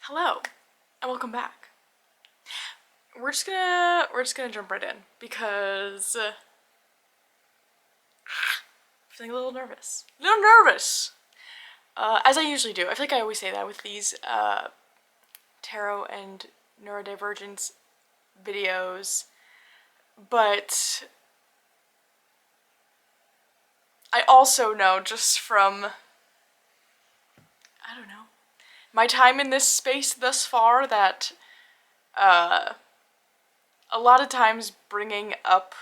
Hello, and welcome back. We're just gonna jump right in because I'm feeling a little nervous. As I usually do. I feel like I always say that with these tarot and neurodivergence videos, but I also know just from, I don't know, my time in this space thus far that a lot of times bringing up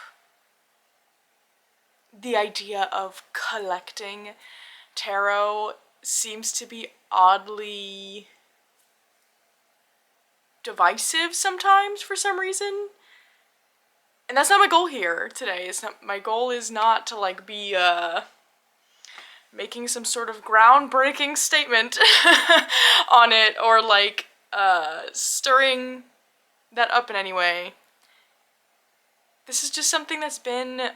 the idea of collecting tarot seems to be oddly divisive sometimes for some reason. And that's not my goal here today. My goal is not to like be making some sort of groundbreaking statement on it or like stirring that up in any way. This is just something that's been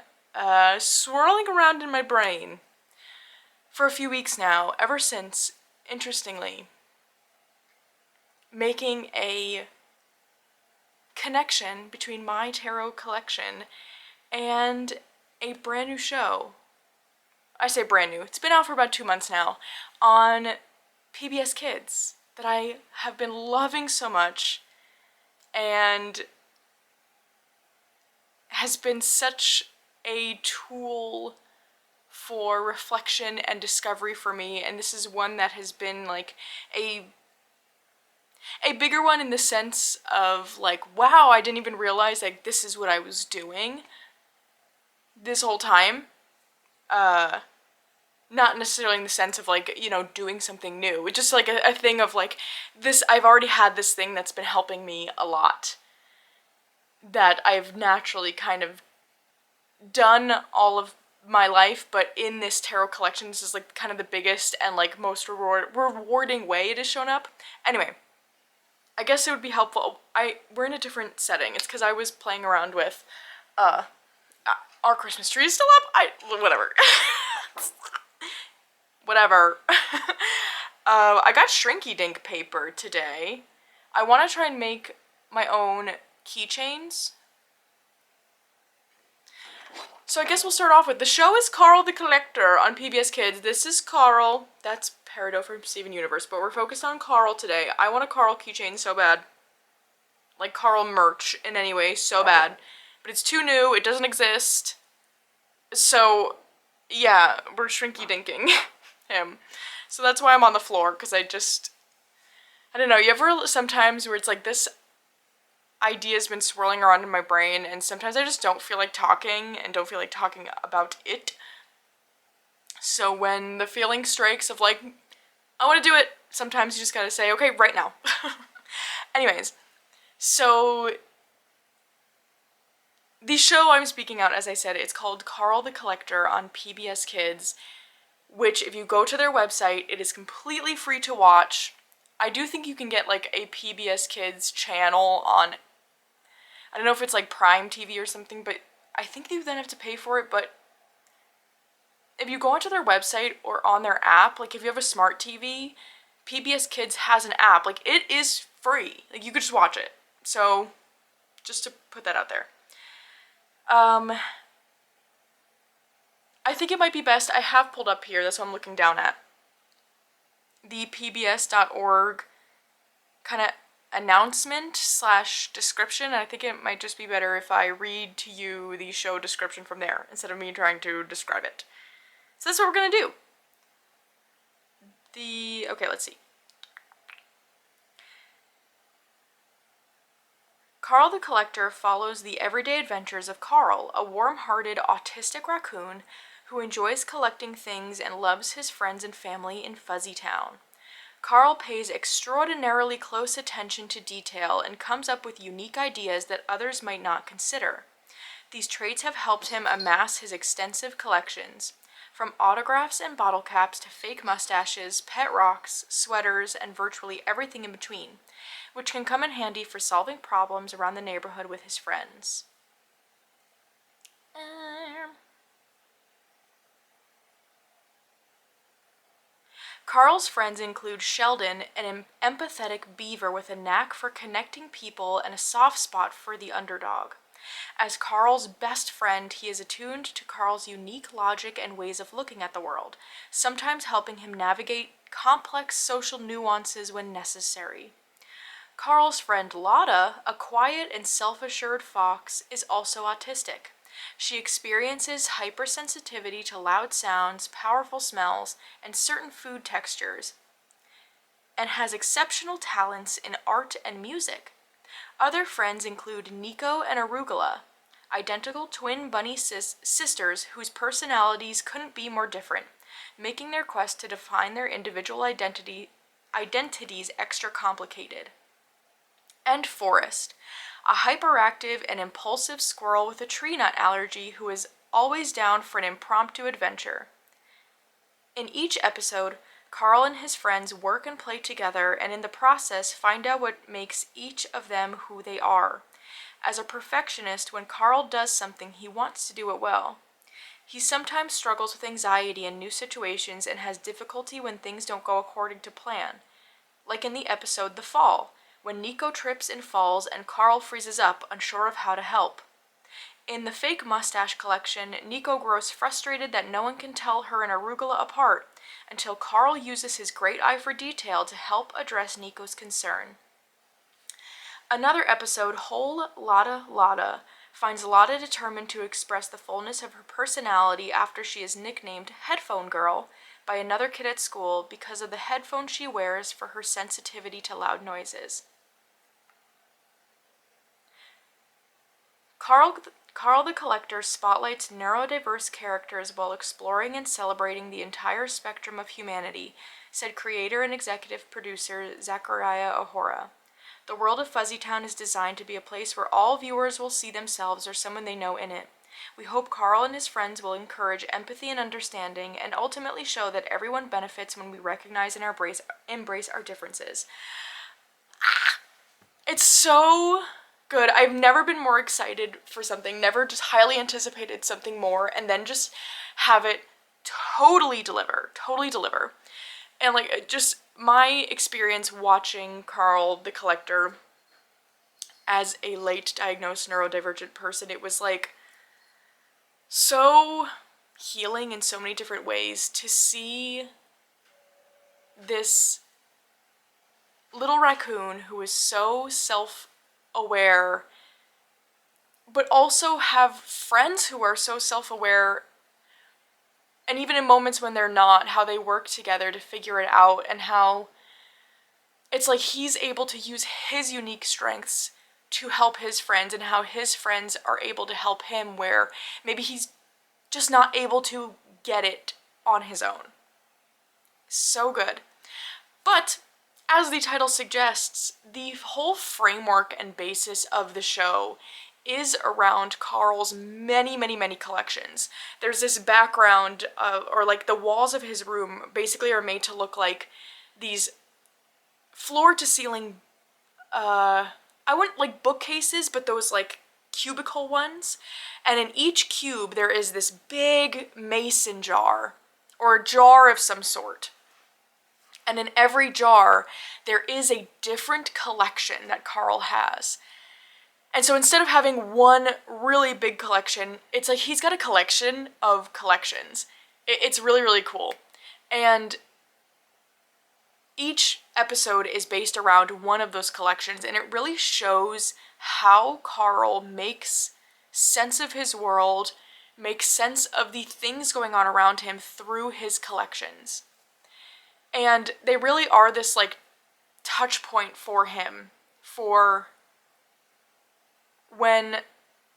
swirling around in my brain for a few weeks now, ever since, interestingly, making a connection between my tarot collection and a brand new show. I say brand new, it's been out for about 2 months now, on PBS Kids that I have been loving so much and has been such a tool for reflection and discovery for me, and this is one that has been like a bigger one in the sense of like, wow, I didn't even realize like this is what I was doing this whole time. Not necessarily in the sense of like, you know, doing something new. It's just like a thing of like, this, I've already had this thing that's been helping me a lot that I've naturally kind of done all of my life, but in this tarot collection, this is like kind of the biggest and like most rewarding way it has shown up. Anyway, I guess it would be helpful. We're in a different setting. It's because I was playing around with, our Christmas tree is still up. Whatever. Whatever. I got Shrinky Dink paper today. I want to try and make my own keychains. So I guess we'll start off with, the show is Carl the Collector on PBS Kids. This is Carl. That's Peridot from Steven Universe, but we're focused on Carl today. I want a Carl keychain so bad. Like Carl merch in any way, so bad. But it's too new, it doesn't exist. So, yeah, we're Shrinky Dinking him. So that's why I'm on the floor, because I don't know, you ever sometimes where it's like this idea's been swirling around in my brain, and sometimes I just don't feel like talking and don't feel like talking about it. So when the feeling strikes of like, I want to do it, sometimes you just gotta say, okay, right now. Anyways, so the show I'm speaking out, as I said, it's called Carl the Collector on PBS Kids, which if you go to their website, it is completely free to watch. I do think you can get like a PBS Kids channel on, I don't know if it's like Prime TV or something, but I think you then have to pay for it. But if you go onto their website or on their app, like if you have a smart TV, PBS Kids has an app. Like it is free. Like you could just watch it. So just to put that out there. I think it might be best, I have pulled up here, that's what I'm looking down at, the pbs.org kind of announcement / description, and I think it might just be better if I read to you the show description from there, instead of me trying to describe it. So that's what we're gonna do. Okay, let's see. Carl the Collector follows the everyday adventures of Carl, a warm-hearted autistic raccoon who enjoys collecting things and loves his friends and family in Fuzzy Town. Carl pays extraordinarily close attention to detail and comes up with unique ideas that others might not consider. These traits have helped him amass his extensive collections, from autographs and bottle caps to fake mustaches, pet rocks, sweaters, and virtually everything in between, which can come in handy for solving problems around the neighborhood with his friends. Carl's friends include Sheldon, an empathetic beaver with a knack for connecting people and a soft spot for the underdog. As Carl's best friend, he is attuned to Carl's unique logic and ways of looking at the world, sometimes helping him navigate complex social nuances when necessary. Carl's friend Lotta, a quiet and self-assured fox, is also autistic. She experiences hypersensitivity to loud sounds, powerful smells, and certain food textures, and has exceptional talents in art and music. Other friends include Nico and Arugula, identical twin bunny sisters whose personalities couldn't be more different, making their quest to define their individual identities extra complicated. And Forrest, a hyperactive and impulsive squirrel with a tree nut allergy who is always down for an impromptu adventure. In each episode, Carl and his friends work and play together, and in the process find out what makes each of them who they are. As a perfectionist, when Carl does something, he wants to do it well. He sometimes struggles with anxiety in new situations and has difficulty when things don't go according to plan. Like in the episode The Fall, when Nico trips and falls and Carl freezes up, unsure of how to help. In the fake mustache collection, Nico grows frustrated that no one can tell her and Arugula apart, until Carl uses his great eye for detail to help address Nico's concern. Another episode, Whole Lotta Lotta, finds Lotta determined to express the fullness of her personality after she is nicknamed Headphone Girl by another kid at school because of the headphones she wears for her sensitivity to loud noises. Carl the Collector spotlights neurodiverse characters while exploring and celebrating the entire spectrum of humanity, said creator and executive producer Zachariah Ahora. The world of Fuzzytown is designed to be a place where all viewers will see themselves or someone they know in it. We hope Carl and his friends will encourage empathy and understanding and ultimately show that everyone benefits when we recognize and embrace our differences. It's so good. I've never been more excited for something, never just highly anticipated something more, and then just have it totally deliver. And just my experience watching Carl the Collector as a late diagnosed neurodivergent person, it was so healing in so many different ways to see this little raccoon who is so self-aware, but also have friends who are so self-aware, and even in moments when they're not, how they work together to figure it out, and how it's he's able to use his unique strengths to help his friends, and how his friends are able to help him where maybe he's just not able to get it on his own. So good. But as the title suggests, the whole framework and basis of the show is around Carl's many collections. There's this background, or the walls of his room basically are made to look like these floor-to-ceiling, I wouldn't bookcases, but those cubicle ones. And in each cube there is this big mason jar, or a jar of some sort. And in every jar, there is a different collection that Carl has. And so instead of having one really big collection, it's he's got a collection of collections. It's really cool. And each episode is based around one of those collections, and it really shows how Carl makes sense of his world, makes sense of the things going on around him through his collections. And they really are this touch point for him for when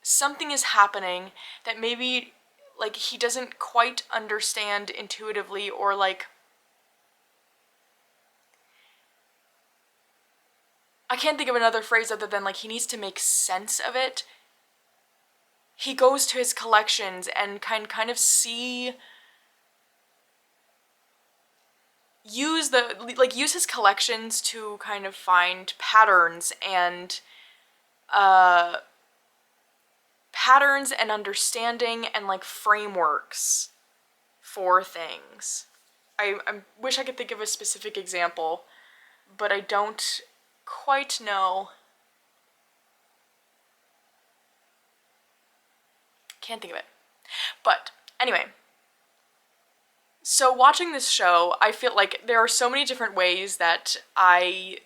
something is happening that maybe he doesn't quite understand intuitively, or I can't think of another phrase other than he needs to make sense of it. He goes to his collections and can kind of use his collections to kind of find patterns and understanding and frameworks for things. I wish I could think of a specific example, but I don't quite know. Can't think of it. But anyway, so watching this show, I feel like there are so many different ways that I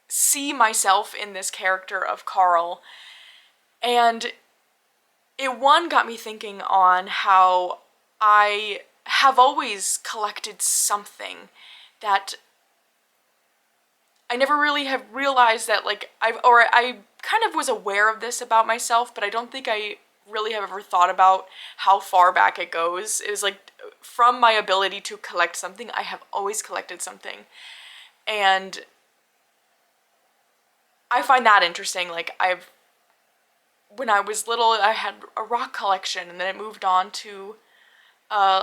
see myself in this character of Carl, and it got me thinking on how I have always collected something that I never really have realized that, like, I kind of was aware of this about myself, but I don't think I really have ever thought about how far back it goes. It was like, from my ability to collect something, I have always collected something. And I find that interesting. Like, when I was little, I had a rock collection, and then it moved on to,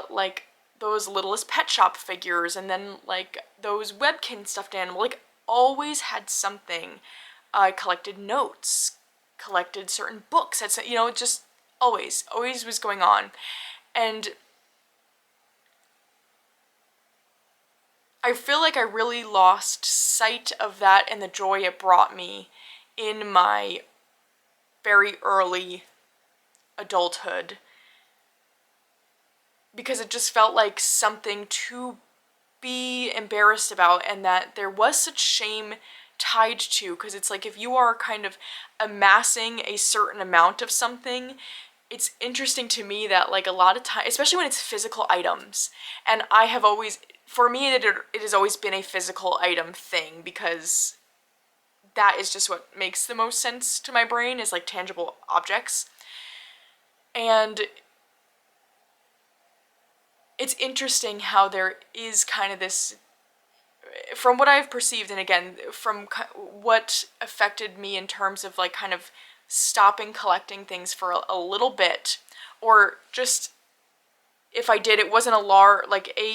like, those Littlest Pet Shop figures, and then, like, those Webkin stuffed animal. Like, always had something. I collected notes, collected certain books, just always was going on. And I feel like I really lost sight of that and the joy it brought me in my very early adulthood, because it just felt like something to be embarrassed about, and that there was such shame tied to, because it's like, if you are kind of amassing a certain amount of something, it's interesting to me that, like, a lot of time, especially when it's physical items, and I have always, for me, it has always been a physical item thing, because that is just what makes the most sense to my brain, is like tangible objects. And it's interesting how there is kind of this, from what I've perceived, and again, from what affected me in terms of, like, kind of stopping collecting things for a little bit, or just, if I did, it wasn't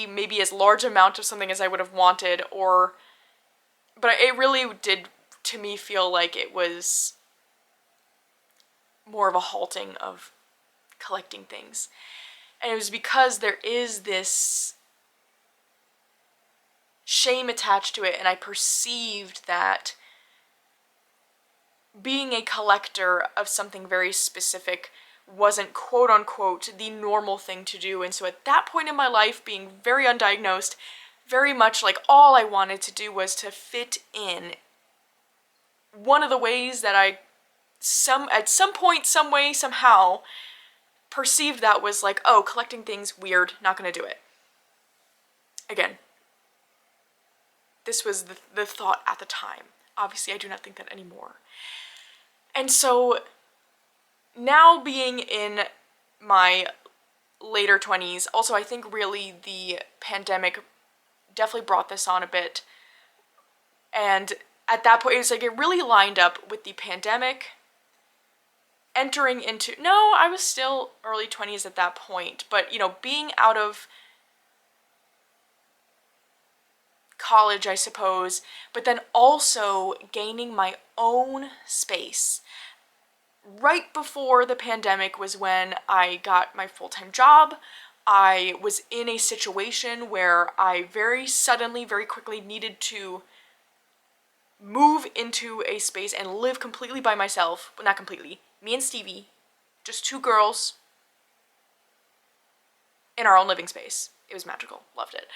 maybe as large amount of something as I would have wanted, but it really did, to me, feel like it was more of a halting of collecting things. And it was because there is this shame attached to it, and I perceived that being a collector of something very specific wasn't, quote-unquote, the normal thing to do. And so at that point in my life, being very undiagnosed, very much like all I wanted to do was to fit in. One of the ways that I, at some point, some way, somehow, perceived that was like, oh, collecting things, weird, not gonna do it. Again, this was the thought at the time. Obviously, I do not think that anymore. And so, now being in my later 20s, also I think really the pandemic definitely brought this on a bit. And at that point, it was like, it really lined up with the pandemic, entering into, no, I was still early 20s at that point, but, being out of college, I suppose, but then also gaining my own space. Right before the pandemic was when I got my full-time job. I was in a situation where I very suddenly, very quickly needed to move into a space and live completely by myself. Well, not completely. Me and Stevie, just two girls in our own living space. It was magical. Loved it.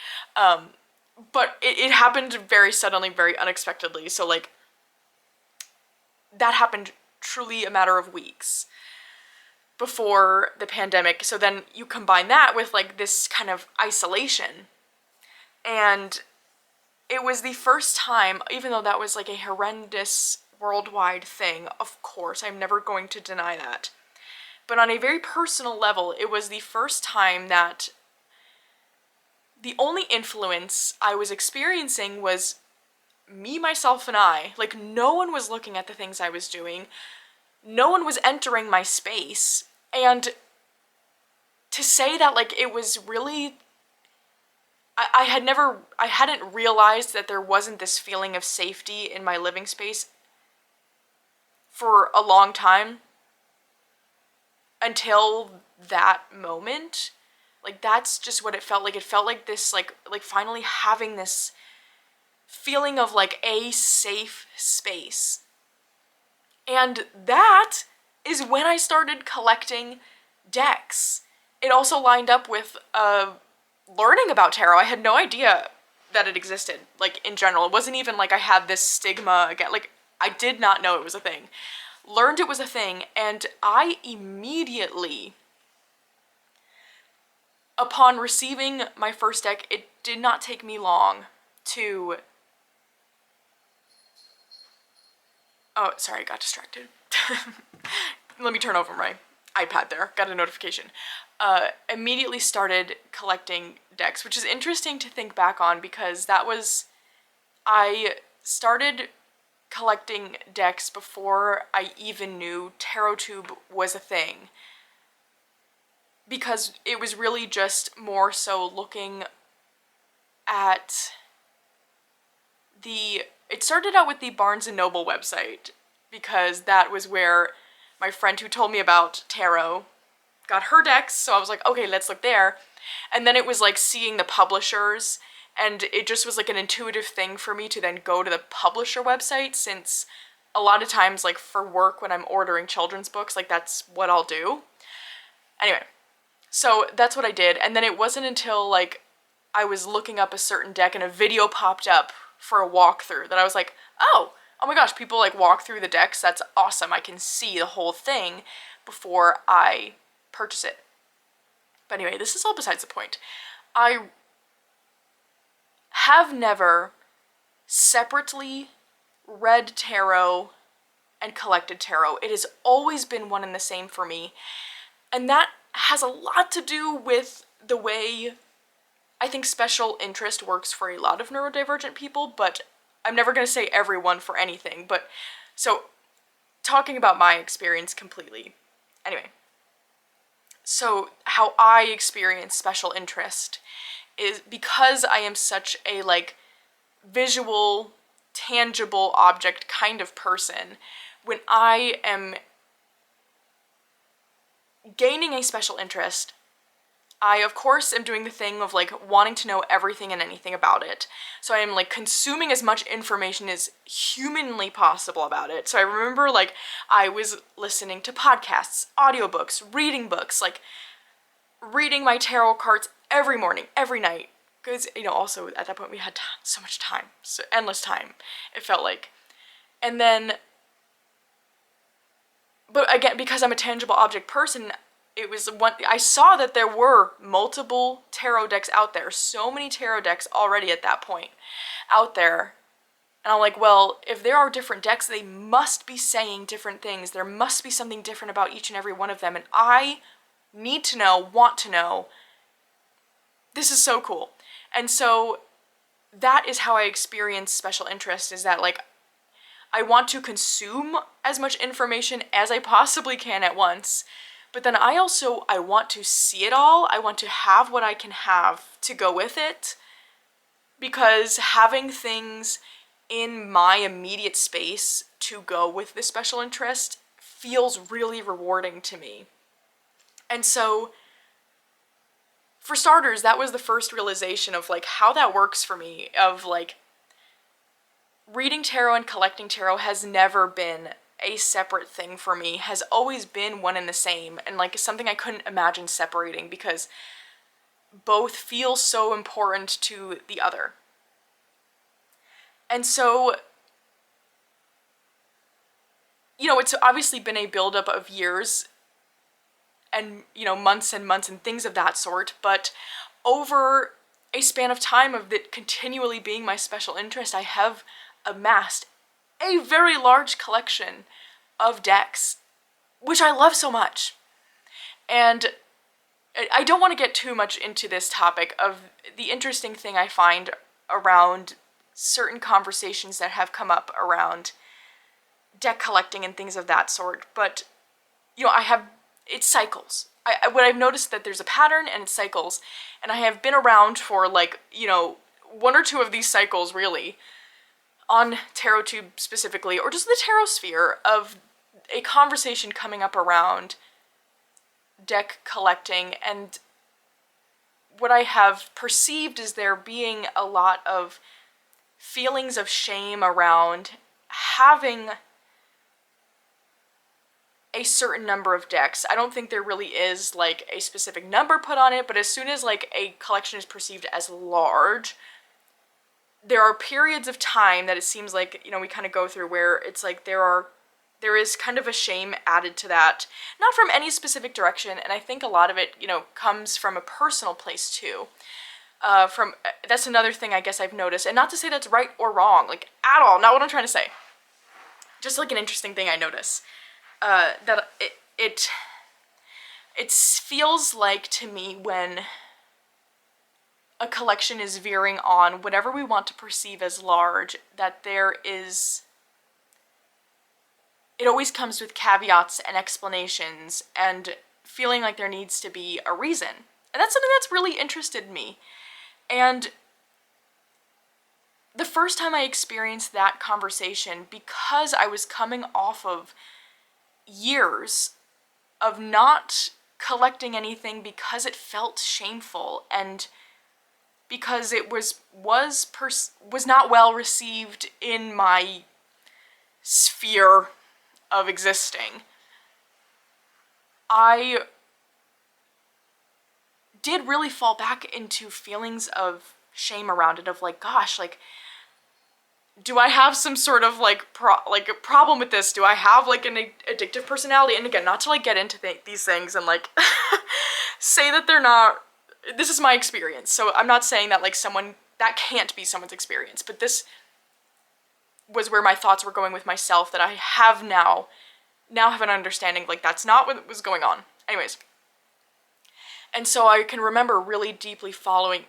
But it happened very suddenly, very unexpectedly. So, like, that happened truly a matter of weeks before the pandemic. So then you combine that with, like, this kind of isolation. And it was the first time, even though that was, like, a horrendous worldwide thing, of course, I'm never going to deny that. But on a very personal level, it was the first time that the only influence I was experiencing was me, myself, and I. Like, no one was looking at the things I was doing. No one was entering my space. And to say that, like, it was really, I hadn't realized that there wasn't this feeling of safety in my living space for a long time until that moment. Like, that's just what it felt like. It felt like this, like finally having this feeling of, like, a safe space. And that is when I started collecting decks. It also lined up with learning about tarot. I had no idea that it existed, like, in general. It wasn't even like I had this stigma again. Like, I did not know it was a thing. Learned it was a thing, and I immediately, upon receiving my first deck, it did not take me long to... Oh, sorry, I got distracted. Let me turn over my iPad there. Got a notification. Immediately started collecting decks, which is interesting to think back on because that was... I started collecting decks before I even knew TarotTube was a thing. Because it was really just more so looking at the... It started out with the Barnes & Noble website, because that was where my friend who told me about tarot got her decks, so I was like, okay, let's look there. And then it was like seeing the publishers, and it just was like an intuitive thing for me to then go to the publisher website, since a lot of times, like, for work when I'm ordering children's books, like, that's what I'll do. Anyway, so that's what I did, and then it wasn't until, like, I was looking up a certain deck and a video popped up for a walkthrough that I was like, oh my gosh, people, like, walk through the decks, that's awesome, I can see the whole thing before I purchase it. But anyway, this is all besides the point. I have never separately read tarot and collected tarot. It has always been one and the same for me, and that has a lot to do with the way I think special interest works for a lot of neurodivergent people, but I'm never going to say everyone for anything. But so, talking about my experience completely. Anyway, so how I experience special interest is because I am such a, like, visual, tangible object kind of person. When I am gaining a special interest, I, of course, am doing the thing of, like, wanting to know everything and anything about it. So I am, like, consuming as much information as humanly possible about it. So I remember, like, I was listening to podcasts, audiobooks, reading books, like, reading my tarot cards every morning, every night. Because, you know, also, at that point, we had so much time. So endless time, it felt like. And then... But again, because I'm a tangible object person, it was one... I saw that there were multiple tarot decks out there. So many tarot decks already at that point out there. And I'm like, well, if there are different decks, they must be saying different things. There must be something different about each and every one of them. And I need to know, want to know. This is so cool. And so that is how I experience special interest, is that, like, I want to consume as much information as I possibly can at once, but then I want to see it all. I want to have what I can have to go with it, because having things in my immediate space to go with this special interest feels really rewarding to me. And so, for starters, that was the first realization of, like, how that works for me, of, like, reading tarot and collecting tarot has never been a separate thing for me, has always been one and the same, and, like, something I couldn't imagine separating, because both feel so important to the other. And so, you know, it's obviously been a buildup of years and, you know, months and months and things of that sort, but over a span of time of it continually being my special interest, I have amassed a very large collection of decks, which I love so much. And I don't want to get too much into this topic of the interesting thing I find around certain conversations that have come up around deck collecting and things of that sort, but, you know, it cycles. What I've noticed that there's a pattern and it cycles, and I have been around for, like, you know, one or two of these cycles, really, on TarotTube specifically, or just the tarot sphere, of a conversation coming up around deck collecting, and what I have perceived is there being a lot of feelings of shame around having a certain number of decks. I don't think there really is like a specific number put on it, but as soon as like a collection is perceived as large, there are periods of time that it seems like, you know, we kind of go through where it's like there is kind of a shame added to that, not from any specific direction, and I think a lot of it, you know, comes from a personal place too. That's another thing I guess I've noticed, and not to say that's right or wrong, like at all, not what I'm trying to say. Just like an interesting thing I notice, that it feels like to me when a collection is veering on whatever we want to perceive as large, that it always comes with caveats and explanations and feeling like there needs to be a reason. And that's something that's really interested me. And the first time I experienced that conversation, because I was coming off of years of not collecting anything because it felt shameful and because it was not well received in my sphere of existing, I did really fall back into feelings of shame around it, of like, gosh, like, do I have some sort of like a problem with this? Do I have like an addictive personality? And again, not to like get into these things and like say that they're not. This is my experience, so I'm not saying that like that can't be someone's experience, but this was where my thoughts were going with myself, that I have now have an understanding like that's not what was going on. Anyways. And so I can remember really deeply falling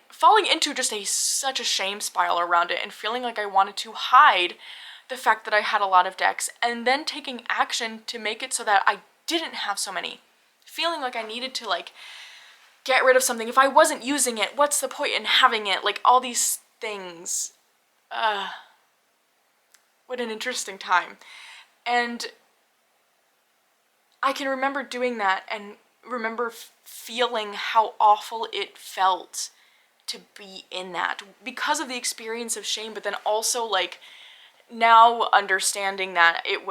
into just such a shame spiral around it and feeling like I wanted to hide the fact that I had a lot of decks, and then taking action to make it so that I didn't have so many. Feeling like I needed to like get rid of something. If I wasn't using it, what's the point in having it? Like all these things. What an interesting time. And I can remember doing that and remember feeling how awful it felt to be in that because of the experience of shame, but then also like now understanding that it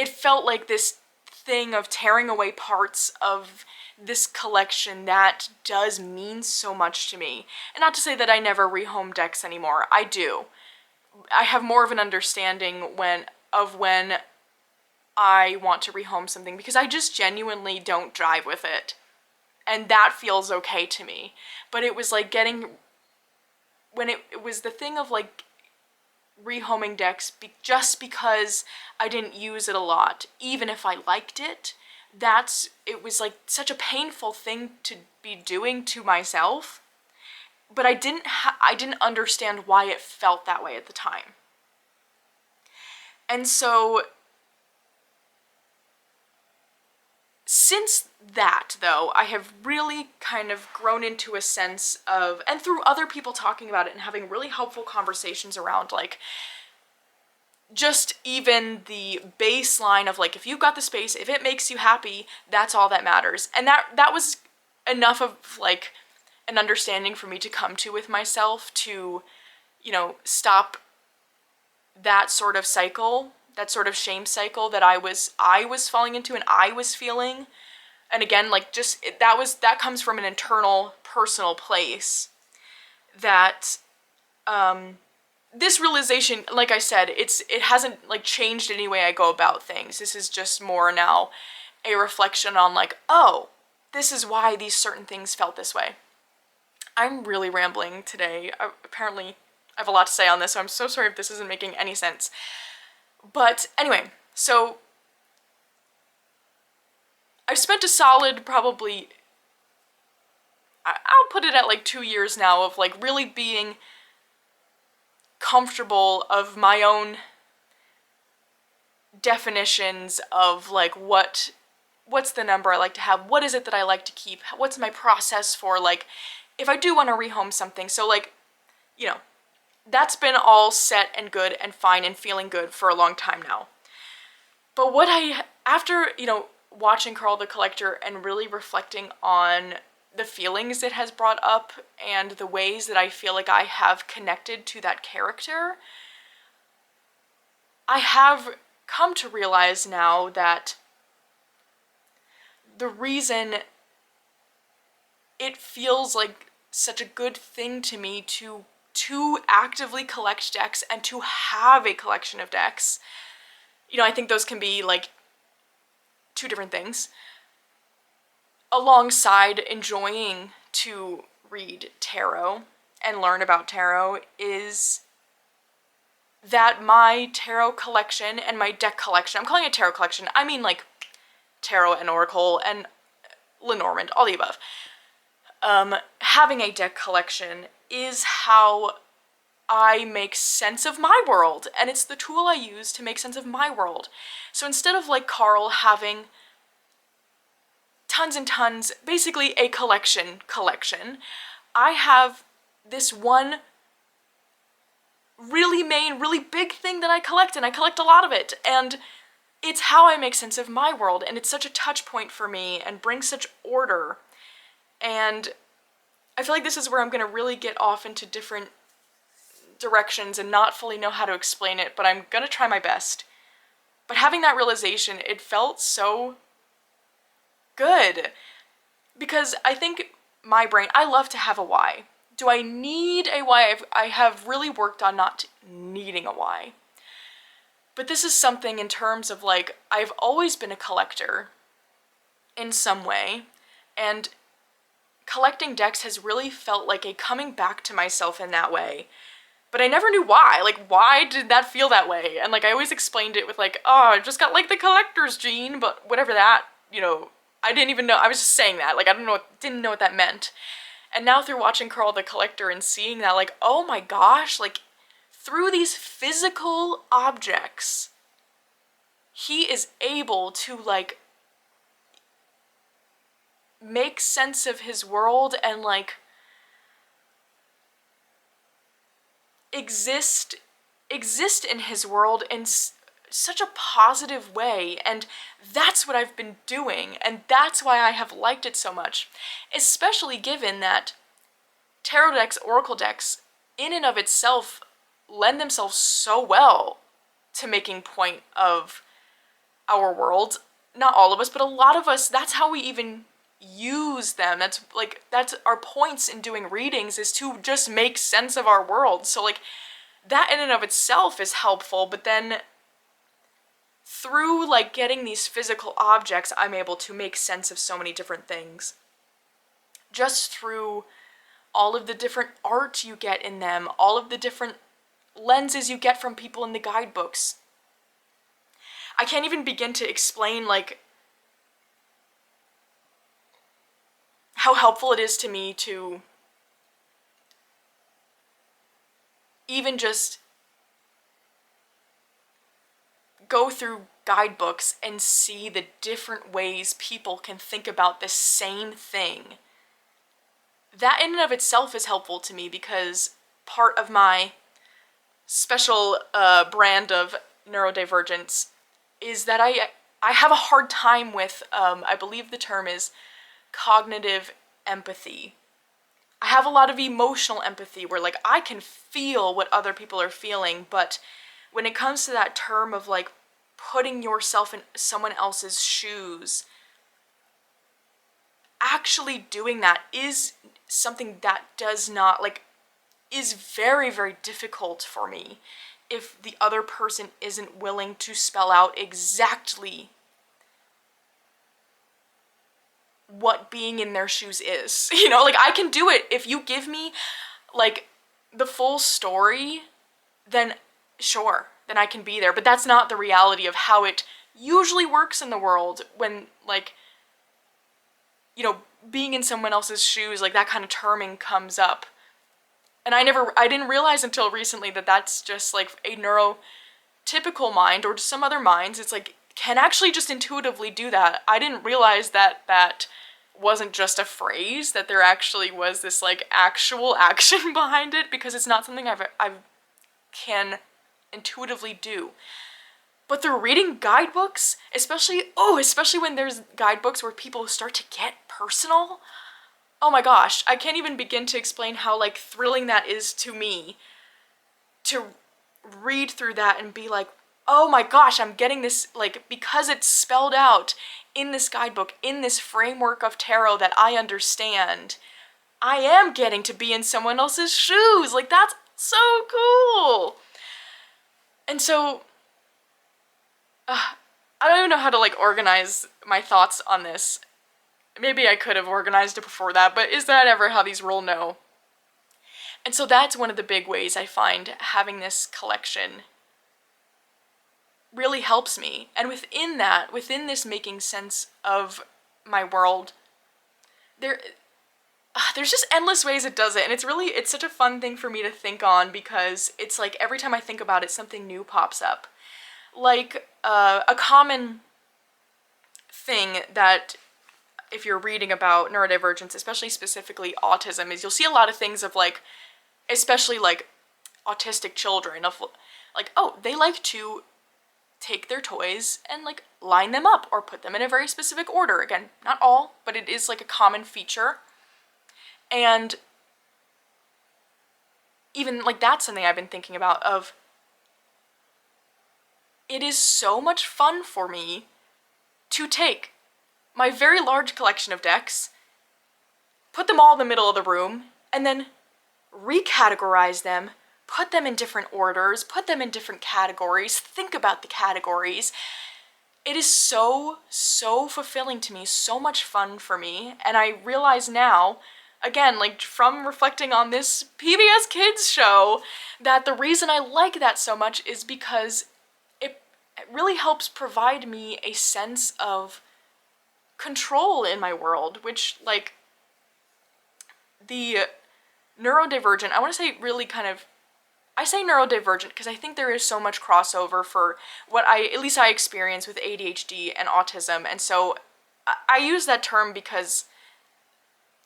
felt like this thing of tearing away parts of this collection that does mean so much to me. And not to say that I never rehome decks anymore. I do. I have more of an understanding when I want to rehome something, because I just genuinely don't drive with it. And that feels okay to me. But it was like when it was the thing of like rehoming decks just because I didn't use it a lot, even if I liked it, it was like such a painful thing to be doing to myself. But I didn't understand why it felt that way at the time. And so since that, though, I have really kind of grown into a sense of, and through other people talking about it and having really helpful conversations around, like, just even the baseline of, like, if you've got the space, if it makes you happy, that's all that matters. And that was enough of, like, an understanding for me to come to with myself to, you know, stop that sort of cycle, that sort of shame cycle that I was falling into and I was feeling. And again, like, just that comes from an internal personal place that this realization, like I said, it hasn't like changed any way I go about things. This is just more now a reflection on like, oh, this is why these certain things felt this way. I'm really rambling today. Apparently I have a lot to say on this, so I'm so sorry if this isn't making any sense. But anyway, so I've spent a solid probably, I'll put it at like 2 years now of like really being comfortable of my own definitions of like what's the number I like to have, what is it that I like to keep, what's my process for like if I do want to rehome something. So like, you know, that's been all set and good and fine and feeling good for a long time now. But after, you know, watching Carl the Collector and really reflecting on the feelings it has brought up and the ways that I feel like I have connected to that character, I have come to realize now that the reason it feels like such a good thing to me to actively collect decks and to have a collection of decks, you know, I think those can be like two different things, alongside enjoying to read tarot and learn about tarot, is that my tarot collection and my deck collection, I'm calling it tarot collection, I mean like tarot and oracle and Lenormand, all the above. Having a deck collection is how I make sense of my world, and it's the tool I use to make sense of my world. So instead of like Carl having tons and tons, basically a collection, I have this one really main, really big thing that I collect, and I collect a lot of it, and it's how I make sense of my world, and it's such a touch point for me and brings such order. And I feel like this is where I'm going to really get off into different directions and not fully know how to explain it, but I'm going to try my best. But having that realization, it felt so good. Because I think my brain, I love to have a why. Do I need a why? I have really worked on not needing a why. But this is something in terms of like, I've always been a collector in some way, and collecting decks has really felt like a coming back to myself in that way. But I never knew why. Like, why did that feel that way? And like, I always explained it with like, oh, I just got like the collector's gene, but whatever that, you know, I didn't even know, I was just saying that. Like, didn't know what that meant. And now through watching Carl the Collector and seeing that, like, oh my gosh, like, through these physical objects, he is able to like make sense of his world and like exist in his world in such a positive way, and that's what I've been doing, and that's why I have liked it so much, especially given that tarot decks, oracle decks, in and of itself lend themselves so well to making point of our world. Not all of us, but a lot of us, that's how we even use them. That's our points in doing readings, is to just make sense of our world. So like that in and of itself is helpful, but then through like getting these physical objects, I'm able to make sense of so many different things. Just through all of the different art you get in them, all of the different lenses you get from people in the guidebooks. I can't even begin to explain like how helpful it is to me to even just go through guidebooks and see the different ways people can think about the same thing. That in and of itself is helpful to me, because part of my special brand of neurodivergence is that I have a hard time with, I believe the term is cognitive empathy. I have a lot of emotional empathy where like I can feel what other people are feeling, but when it comes to that term of like putting yourself in someone else's shoes, actually doing that is something that does not, like, is very, very difficult for me if the other person isn't willing to spell out exactly what being in their shoes is. You know, like, I can do it. If you give me, like, the full story, then sure, then I can be there. But that's not the reality of how it usually works in the world when, like, you know, being in someone else's shoes, like, that kind of terming comes up. And I didn't realize until recently that that's just, like, a neurotypical mind, or some other minds, it's, like, can actually just intuitively do that. I didn't realize that that wasn't just a phrase, that there actually was this, like, actual action behind it, because it's not something I can intuitively do. But through reading guidebooks, especially when there's guidebooks where people start to get personal, oh my gosh, I can't even begin to explain how, like, thrilling that is to me to read through that and be like, oh my gosh, I'm getting this, like, because it's spelled out in this guidebook, in this framework of tarot that I understand, I am getting to be in someone else's shoes. Like, that's so cool. And so, I don't even know how to, like, organize my thoughts on this. Maybe I could have organized it before that, but is that ever how these roll? No. And so that's one of the big ways I find having this collection really helps me. And within that, within this making sense of my world, there's just endless ways it does it, and it's such a fun thing for me to think on, because it's like every time I think about it, something new pops up. Like, a common thing that, if you're reading about neurodivergence, especially specifically autism, is you'll see a lot of things of, like, especially, like, autistic children, of, like, oh, they like to take their toys and, like, line them up or put them in a very specific order. Again, not all, but it is, like, a common feature. And even, like, that's something I've been thinking about, of it is so much fun for me to take my very large collection of decks, put them all in the middle of the room, and then recategorize them, put them in different orders, put them in different categories, think about the categories. It is so, so fulfilling to me, so much fun for me, and I realize now, again, like, from reflecting on this PBS Kids show, that the reason I like that so much is because it really helps provide me a sense of control in my world, which, like, the neurodivergent, I want to say really kind of, I say neurodivergent because I think there is so much crossover for what at least I experience with ADHD and autism, and so I use that term because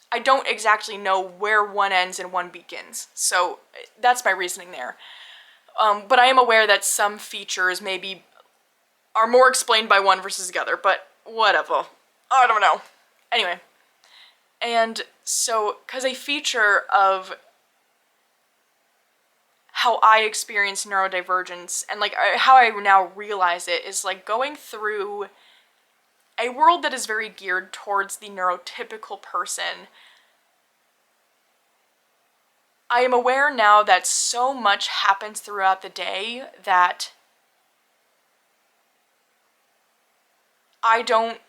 I don't exactly know where one ends and one begins, so that's my reasoning there. But I am aware that some features maybe are more explained by one versus the other, but whatever. I don't know. Anyway, and so, because a feature of how I experience neurodivergence, and, like, how I now realize it, is, like, going through a world that is very geared towards the neurotypical person. I am aware now that so much happens throughout the day that I don't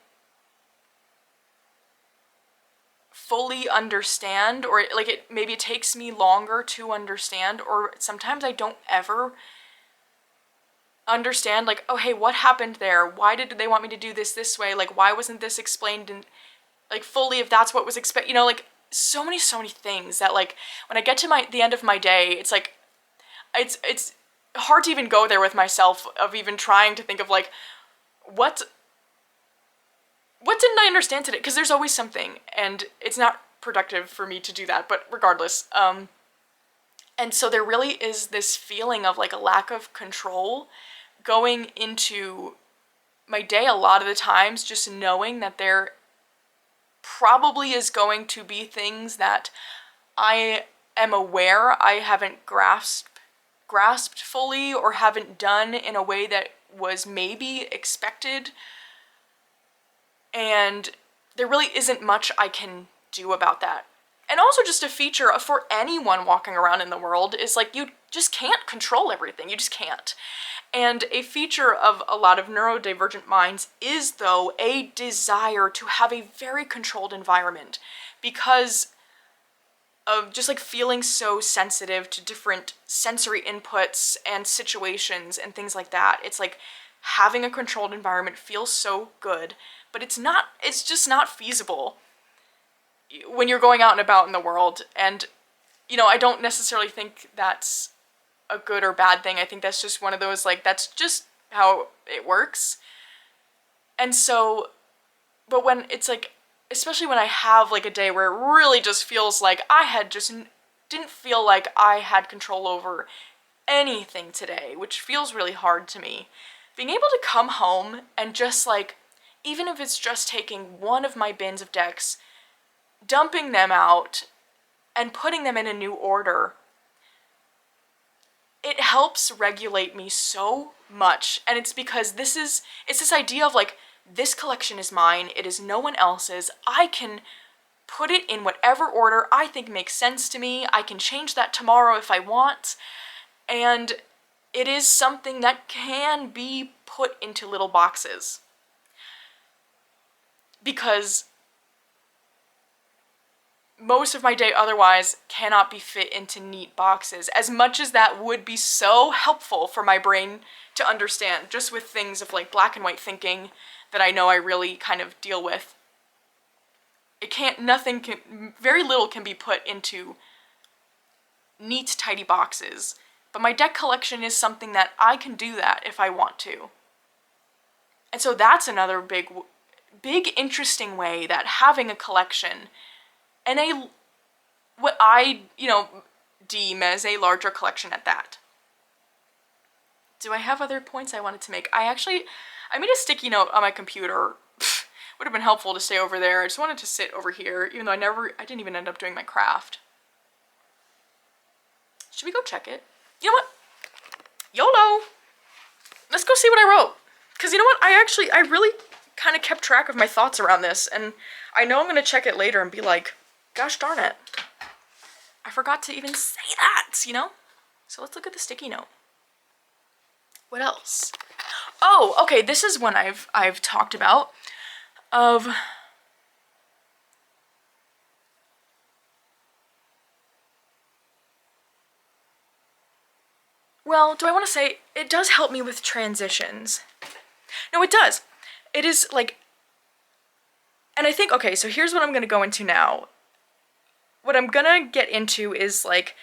fully understand, or, like, maybe it takes me longer to understand, or sometimes I don't ever understand, like, oh, hey, what happened there? Why did they want me to do this way? Like, why wasn't this explained in, like, fully, if that's what was expected? You know, like, so many things that, like, when I get to the end of my day, it's like, it's hard to even go there with myself, of even trying to think of, like, what didn't I understand today? Because there's always something, and it's not productive for me to do that, but regardless. And so there really is this feeling of, like, a lack of control going into my day a lot of the times, just knowing that there probably is going to be things that I am aware I haven't grasped fully, or haven't done in a way that was maybe expected, and there really isn't much I can do about that. And also, just a feature for anyone walking around in the world is, like, you just can't control everything. You just can't. And a feature of a lot of neurodivergent minds is, though, a desire to have a very controlled environment, because of just, like, feeling so sensitive to different sensory inputs and situations and things like that. It's like having a controlled environment feels so good, but it's just not feasible when you're going out and about in the world. And, you know, I don't necessarily think that's a good or bad thing. I think that's just one of those, like, that's just how it works. And so, but when it's, like, especially when I have, like, a day where it really just feels like didn't feel like I had control over anything today, which feels really hard to me, being able to come home and just like, even if it's just taking one of my bins of decks, dumping them out and putting them in a new order, it helps regulate me so much. And it's because it's this idea of like, this collection is mine, it is no one else's. I can put it in whatever order I think makes sense to me. I can change that tomorrow if I want. And it is something that can be put into little boxes. Because most of my day otherwise cannot be fit into neat boxes, as much as that would be so helpful for my brain to understand, just with things of like black and white thinking that I know I really kind of deal with. Very little can be put into neat, tidy boxes. But my deck collection is something that I can do that if I want to. And so that's another big, interesting way that having a collection and what I, deem as a larger collection at that. Do I have other points I wanted to make? I made a sticky note on my computer. Would have been helpful to stay over there. I just wanted to sit over here, even though I didn't even end up doing my craft. Should we go check it? You know what? YOLO! Let's go see what I wrote. Because you know what? I really kind of kept track of my thoughts around this, and I know I'm going to check it later and be like, gosh darn it. I forgot to even say that, So let's look at the sticky note. What else? Oh, okay, this is one I've talked about. Well, do I want to say, it does help me with transitions. No, it does. It is like, and I think, okay, so here's what I'm going to go into now. What I'm going to get into is like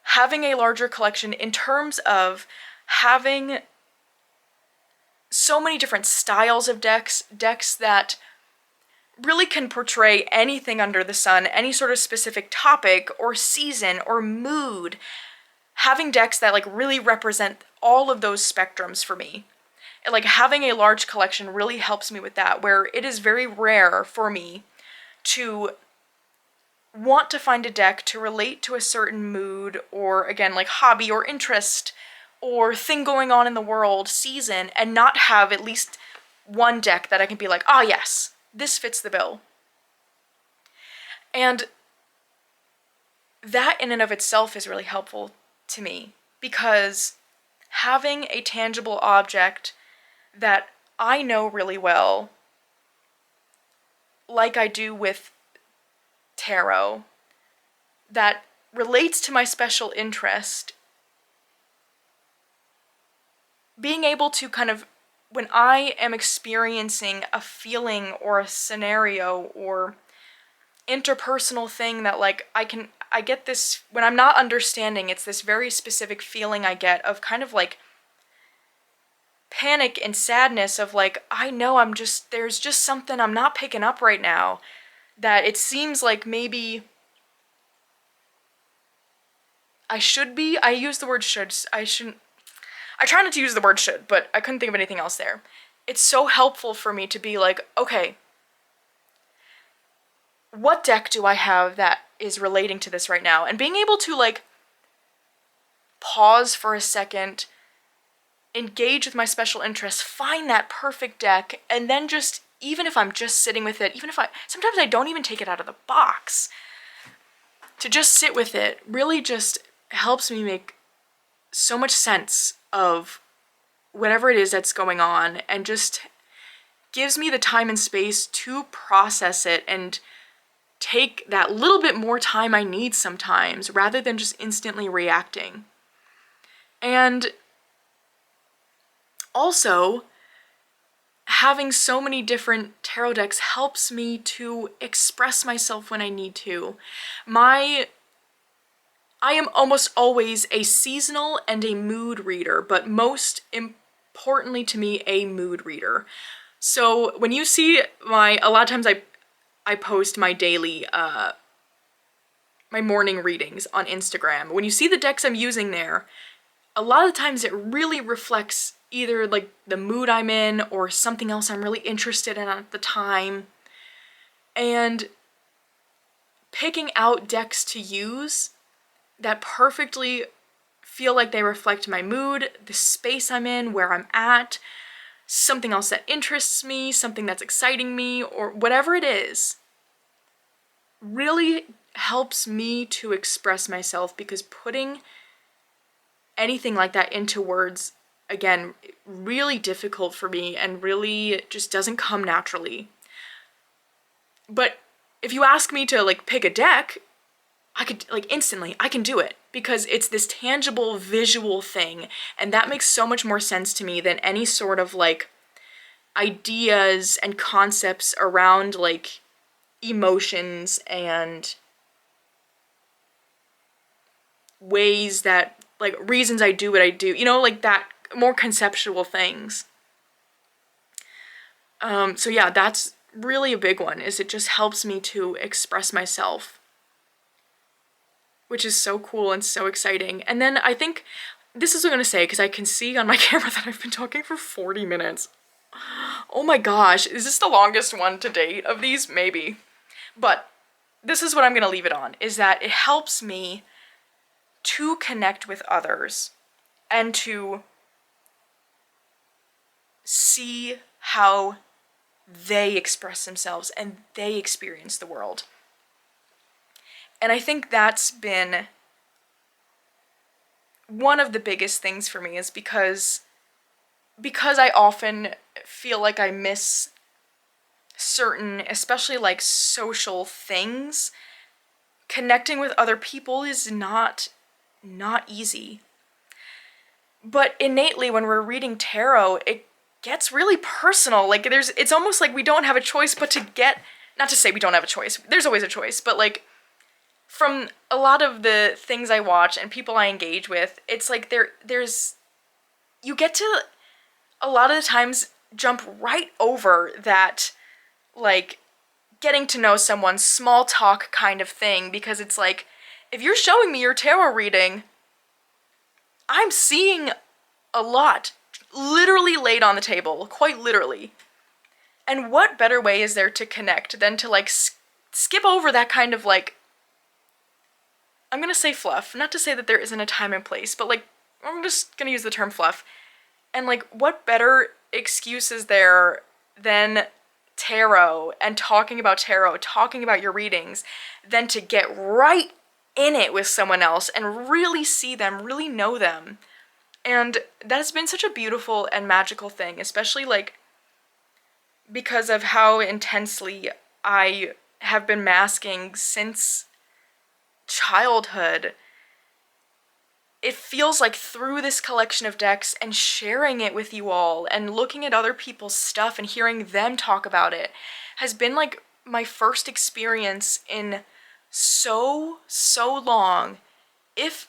having a larger collection in terms of having so many different styles of decks that really can portray anything under the sun, any sort of specific topic or season or mood. Having decks that like really represent all of those spectrums for me. And like having a large collection really helps me with that, where it is very rare for me to want to find a deck to relate to a certain mood or, again, like hobby or interest or thing going on in the world, season, and not have at least one deck that I can be like, oh yes, this fits the bill. And that in and of itself is really helpful to me, because having a tangible object that I know really well, like I do with tarot, that relates to my special interest, being able to kind of, when I am experiencing a feeling or a scenario or interpersonal thing that like I get this, when I'm not understanding, it's this very specific feeling I get of kind of like panic and sadness of like, I know there's just something I'm not picking up right now, that it seems like maybe I should be. I use the word should. I shouldn't. I try not to use the word should, but I couldn't think of anything else there. It's so helpful for me to be like, okay, what deck do I have that is relating to this right now? And being able to like pause for a second, engage with my special interests, find that perfect deck, and then just, even if I'm just sitting with it, sometimes I don't even take it out of the box, to just sit with it really just helps me make so much sense of whatever it is that's going on, and just gives me the time and space to process it and take that little bit more time I need sometimes, rather than just instantly reacting. And also, having so many different tarot decks helps me to express myself when I need to. I am almost always a seasonal and a mood reader, but most importantly to me, a mood reader. So when you see a lot of times I post my daily, my morning readings on Instagram. When you see the decks I'm using there, a lot of the times it really reflects either like the mood I'm in or something else I'm really interested in at the time. And picking out decks to use that perfectly feel like they reflect my mood, the space I'm in, where I'm at, something else that interests me, something that's exciting me, or whatever it is, really helps me to express myself, because putting anything like that into words, again, really difficult for me and really just doesn't come naturally. But if you ask me to like pick a deck, I could like instantly, I can do it, because it's this tangible visual thing, and that makes so much more sense to me than any sort of like ideas and concepts around like emotions and ways that, like, reasons I do what I do, you know, like that, more conceptual things. So yeah, that's really a big one, is it just helps me to express myself, which is so cool and so exciting. And then I think, this is what I'm gonna say, because I can see on my camera that I've been talking for 40 minutes. Oh my gosh, is this the longest one to date of these? Maybe. But this is what I'm gonna leave it on, is that it helps me to connect with others and to see how they express themselves and they experience the world. And I think that's been one of the biggest things for me, is because I often feel like I miss certain, especially like social things. Connecting with other people is not easy. But innately, when we're reading tarot, it gets really personal. Like, it's almost like we don't have a choice but to get, not to say we don't have a choice, there's always a choice, but like, from a lot of the things I watch and people I engage with, it's like there's, you get to, a lot of the times, jump right over that, like, getting to know someone, small talk kind of thing, because it's like, if you're showing me your tarot reading, I'm seeing a lot literally laid on the table, quite literally. And what better way is there to connect than to like skip over that kind of like, I'm gonna say fluff, not to say that there isn't a time and place, but like, I'm just gonna use the term fluff. And like, what better excuse is there than tarot and talking about tarot, talking about your readings, than to get right in it with someone else and really see them, really know them. And that's been such a beautiful and magical thing, especially like because of how intensely I have been masking since childhood. It feels like through this collection of decks and sharing it with you all and looking at other people's stuff and hearing them talk about it has been like my first experience in so long, if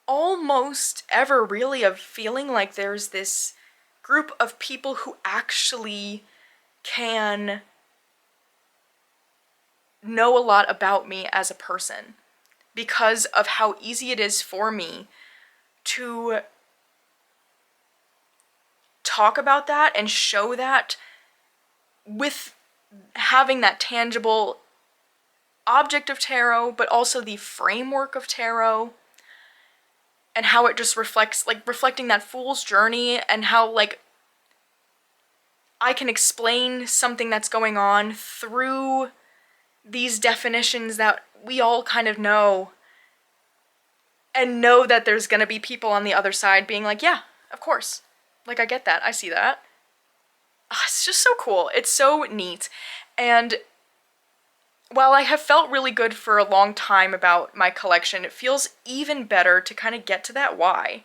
almost ever, really, of feeling like there's this group of people who actually can know a lot about me as a person, because of how easy it is for me to talk about that and show that with having that tangible object of tarot, but also the framework of tarot, and how it just reflects, like, reflecting that fool's journey, and how, like, I can explain something that's going on through these definitions that we all kind of know, and know that there's gonna be people on the other side being like, yeah, of course. Like, I get that, I see that. It's just so cool. It's so neat. And while I have felt really good for a long time about my collection, it feels even better to kind of get to that why.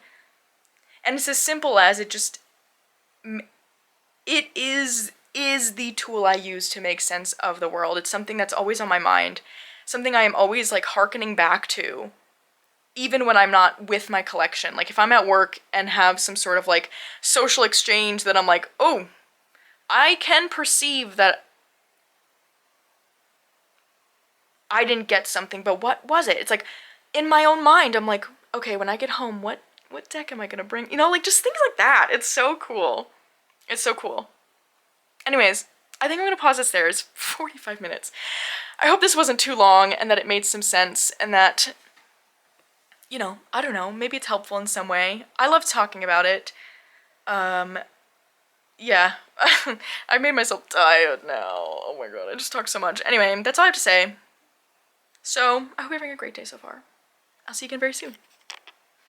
And it's as simple as it is the tool I use to make sense of the world. It's something that's always on my mind, something I am always like hearkening back to, even when I'm not with my collection. Like, if I'm at work and have some sort of like social exchange that I'm like, oh, I can perceive that I didn't get something, but what was it? It's like, in my own mind, I'm like, okay, when I get home, what what deck am I gonna bring? You know, like just things like that. It's so cool. It's so cool. Anyways, I think I'm gonna pause this there. It's 45 minutes. I hope this wasn't too long and that it made some sense and that, you know, I don't know, maybe it's helpful in some way. I love talking about it. Yeah. I made myself tired now. Oh my god, I just talked so much. Anyway, that's all I have to say. So, I hope you're having a great day so far. I'll see you again very soon.